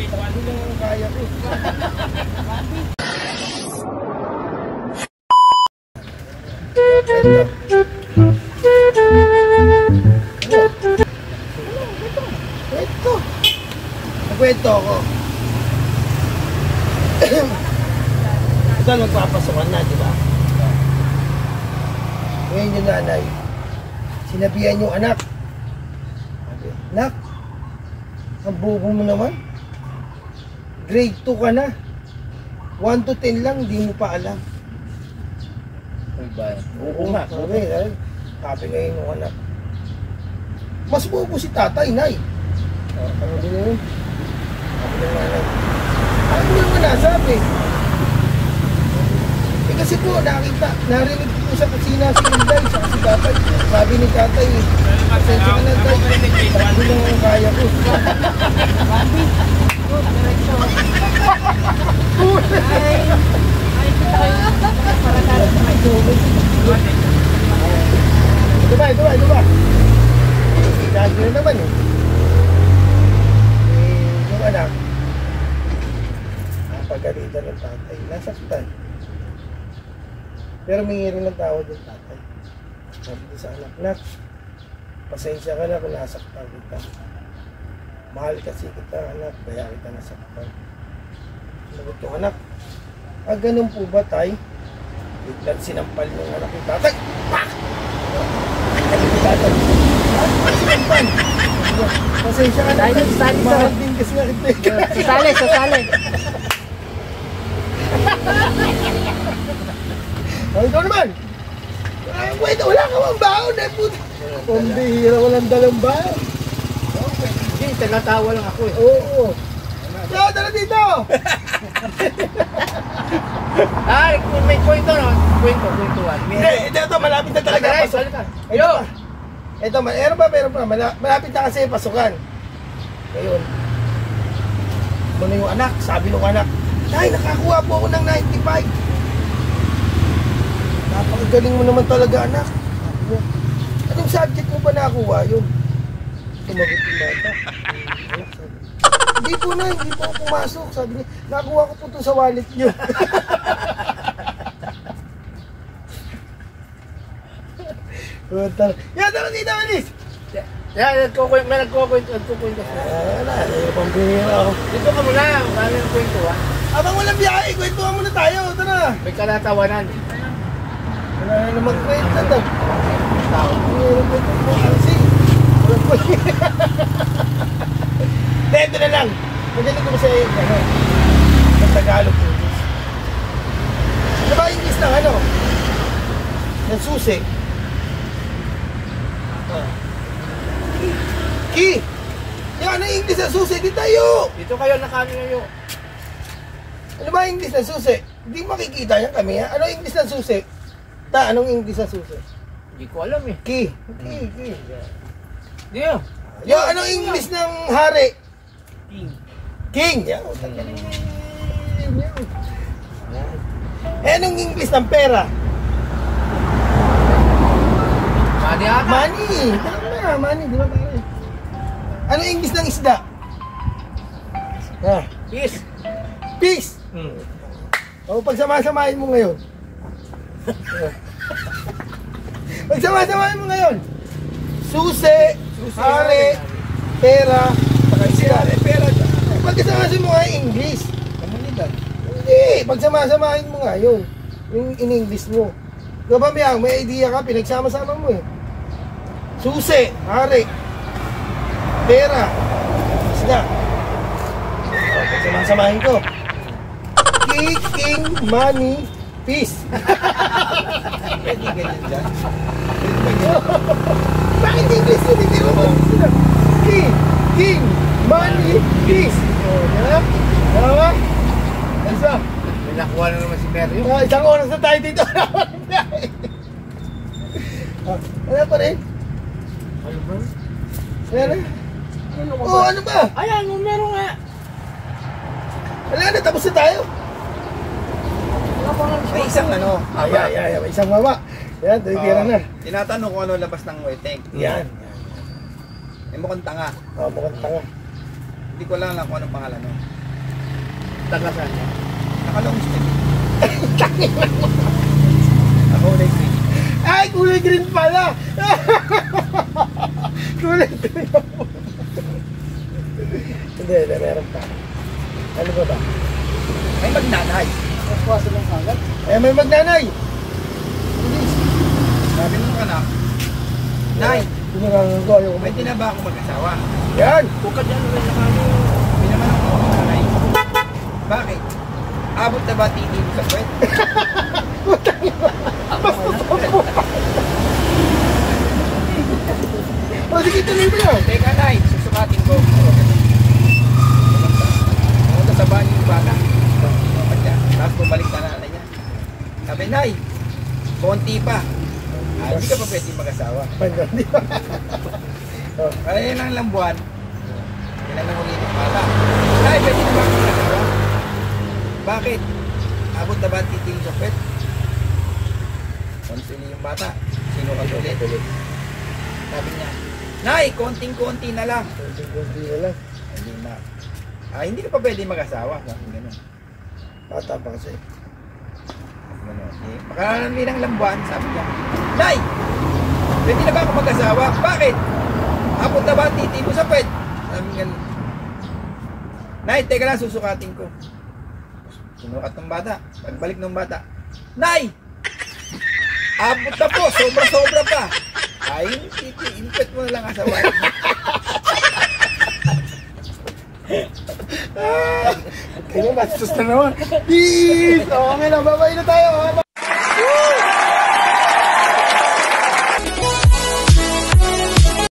Hindi lang kaya ko. Nagkwento ako. Ito magpapasokan na, di ba? Ngayon yung nanay, sinabihan yung anak. Nak, ang bubo mo naman. Grade 2 ka na. 1 to 10 lang, di mo pa alam. Ay ba? Oo nga. Sabi ngayon yung anak. Mas bubo si tatay, nay. Sabi na yun. Sabi na nanay. Ano mo naman nasabi? Eh kasi po, narinig ko sa kusina si Inday, sa si tatay. Sabi ni tatay, pasensya ka na tay. Hindi lang ang kaya ko. Bambi. Good, diretso. Ay, kita kayo. Para tayo sa may tubig. Ito ba? Gagi na naman eh. Yung anak, napagalitan ng tatay, nasaktan. Pero may rin ng tawad yung tatay. Sabi ko sa anak, nak, pasensya ka na kung nasaktan kita. Mahal kasi kita, anak, kaya kita nasaktan. Sagot yung anak, ganun po ba, tay? Biglang sinampal yung anak yung tatay. Pak! Sabi ko tatay, sinampal. Pasensya ka na, mahal din kasi nga kita. Sasali. Ay, ikaw naman! Wait, wala ka mang baon eh, puto. Pambihira, walang dalang baon. Hindi, tagatawa lang ako eh. Oo. Kaya, dala dito! Ay, may kwento no? Kwentuhan. Hindi, ito, malapit na talaga pasok. Yo! Ito, meron pa. Malapit na kasi pasukan. Ngayon, yung anak, sabi nung anak, ay, nakakuha po ako ng 95. Napakagaling mo naman talaga, anak. Anong subject mo pa nakuha yun? Tumagot yung bata. Hindi po ako pumasok. Sabi niya, nakuha ko po ito sa wallet niyo. Yan, tara dito, Anis! Yan, nagkukwento. Wala, pambihira ako. Dito ka muna, marami ng kwento ha. Abang walang biyahe, kwentuhan muna tayo. Tara. May kalatawanan. Wala na naman kwenta daw. Mayroon kwento mo kasi. Walang kwenta. Ito na lang. Magaling ko sa ng Tagalog po. Ano ba English ng ano? Ng susi. Ki! Yan ang English ng susi. Di tayo! Dito kayo, nakaano nyo. Ano ba English ng susi? Hindi makikita yan kami ha. Ano English ng susi? Anong English ng susi? Hindi ko alam eh. Ki. Diyo. Yo, anong English ng hari? King. Yan. Anong English ng pera? Money ata. Money. Tama, money. Di ba pare? Anong English ng isda? Peace. Peace. O, pagsama-samahin mo ngayon. Pagsama-samahin mo ngayon. Susi, hari, pera, saka isda. Pera. Pagkasamasin mo nga yung English. Kamunidad. Hindi. Pagsama-samahin mo nga yun. Yung in-English mo. Diba may idea ka, pinagsama-sama mo eh. Susi, hari, pera, isda. Pagsama-samahin ko. King, money, peace. Pwede ganyan dyan. Bakit English yun? Hindi mo King, money, peace. Yan. Tama? Isa. May nakuha na naman si Mary. Isang oras na tayo dito. Ano pa rin? Ano ba? Ayan na. Ano ba? Ayan, meron nga. Wala na, tapos na tayo. May isang ano. Ay, may isang mama. Yan, titira na. Tinatanong ko ano labas ng wedding. Yan. Eh mukhang tanga. Mukhang tanga. Hindi ko lang kung anong pangalan nun. Tagasan niya. Nakalong street. Ako ulit street. Ay, kulay green pala! Kulay green ako. Hindi, meron pa. Ano ba? May magnanay. Nagpasa ng kagat. Eh, may magnanay! Sabi nung anak, Nay, Pinangangan ko, ayaw pwede na ba ako mag-asawa? Yan! Bukad yan, may nakano. Pinamanong ko ng nanay. Bakit? Abot na ba titi mo sa puwet? O, sige, tuloy mo na. Teka, Nay, susukatin ko. Pumunta sa banyo yung bata. Tapos bumalik na nanay niya. Sabi, Nay, konti pa. Hindi ka pa pwede mag-asawa. Hindi ba? Oh, Kaya yan lang ilang buwan. Kailan nang ulit yung bata. Nay, pwede na ba ako mag-asawa? Bakit? Abot na ba ang titing sa puwet? Konsili yung bata. Sino ka ulit? Sabi niya, Nay, konting-konti na lang. kunti na lang. Hindi na. Hindi ka pa pwede mag-asawa. Sabi gano'n. Bata pa kasi. Gano'n. Makakalang ilang buwan, sabi niya, Nay, pwede na ba ako mag-asawa? Bakit? Abot na ba ang titi mo sa puwet? Sabi gano'n. Nay, teka lang, susukatin ko. Sinukat ng bata. Pagbalik ng bata, Nay! Abot na po, sobra-sobra pa. Ay, inpet mo na lang asawa. Kaya bastos na naman. Peace! Okay na, babay na tayo.